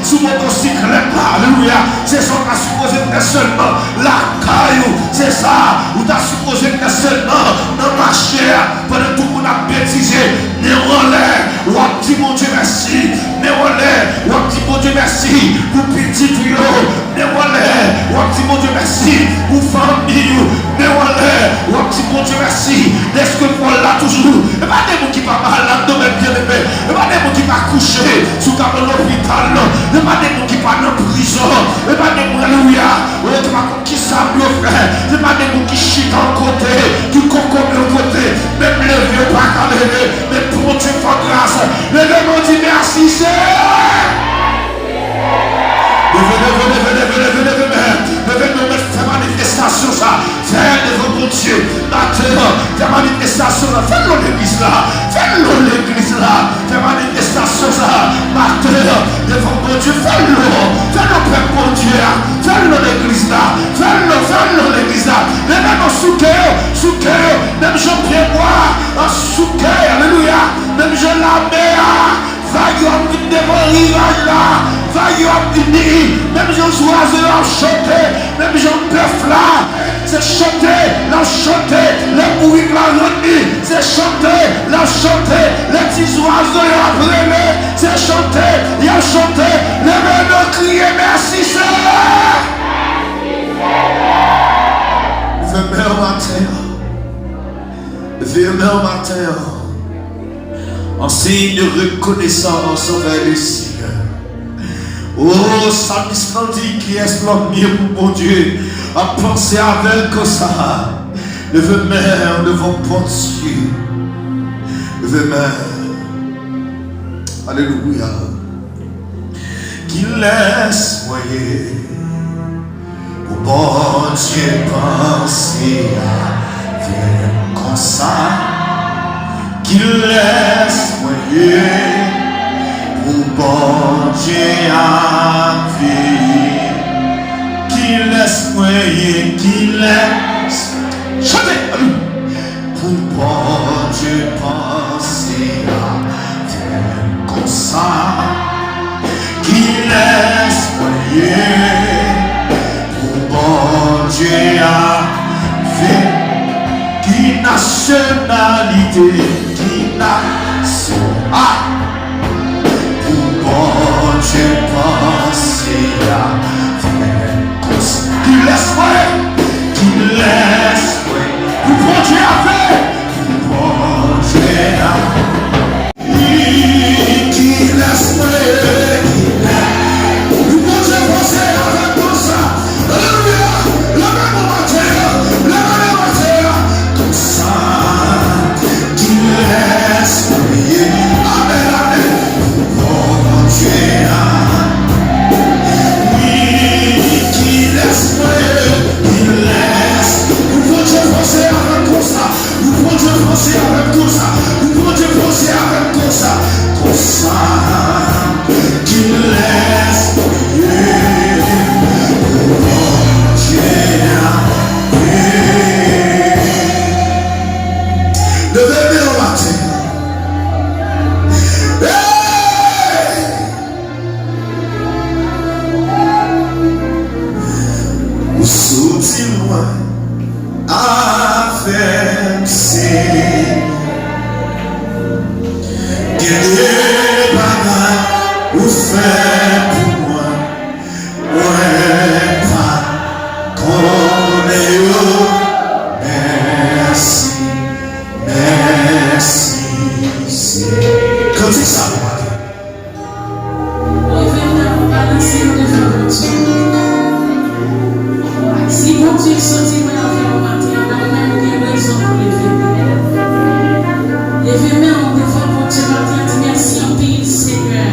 sous motocyclette, alléluia. C'est ça qu'on a supposé faire seulement la caillou. C'est ça, où tu as supposé faire seulement dans ma chair. Pendant tout le monde a bêtisé. Mais on l'air, ou a dit mon Dieu merci. Mais on l'air, ou a dit mon Dieu merci. Pour petit tuyau. Mais on l'air, ou a dit mon Dieu merci. Pour famille. Mais on l'air, ou a dit mon Dieu merci. Est-ce que Paul l'a toujours? Et pas des mots qui pas mal, l'abdomen bien aimé. Et pas des mots qui pas couché sous table de l'hôpital. Et pas des mots qui pas dans prison. Et pas des mots, alléluia. Et pas qui savent le frère. Et pas des mots qui chient en côté. Qui concomment le côté. Même les vieux pas qu'à lever. Mais pour Dieu, pour grâce. Les gens dit merci, c'est. Venez nous mettre faire manifestation ça. Faire devant mon Dieu. Maintenant, faire manifestation ça. Fais-le l'église là. Fais-le l'église là. Faire manifestation ça. Maintenant, devant mon Dieu. Fais-le. Fais-le Père mon Dieu. Fais-le l'église là. Fais-le l'église là. Mais même en sous-cœur, même Jean-Pierre bois, en sous-cœur, alléluia. Même Jean la mer. Vaillons qui devant rivage là. Vaillons qui même Jean oiseaux ont chanté, même Jean bœuf là, c'est chanter, la chanter, les bruits la nuit, c'est chanter, la chanter, les petits oiseaux ont brûlé, c'est chanter, il a chanté, les mêmes crier merci Seigneur. Venez au matin, en signe de reconnaissance envers le Seigneur. Oh, Salmis dit qui est l'homme mieux pour mon Dieu, à penser avec Konsa. Levez main devant Bondye. Levez main. Alléluia. Kilès moyen pour Bondye penser avec Konsa. Kilès moyen pour Bondye à vie, Kilès moyen, Kilès, chantez, pour Bondye penser à faire Konsa, Kilès moyen, pour Bondye à vie, qui nationalité, qui nation, Bondye penser à faire Konsa. Kilès pour Bondye à faire, pour Bondye à Kilès pour Bondye penser à faire Konsa. Alléluia, le même matin, Konsa. Kilès amen, amen. Avèm c'est des bagages ou fait pour moi, ouais pas connaît merci, merci, c'est comme ça. Si bon Dieu sortit de la matin, on a même raison pour lever. Levez-moi en devant mon Dieu matin, merci en pays Seigneur.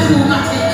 pour matin.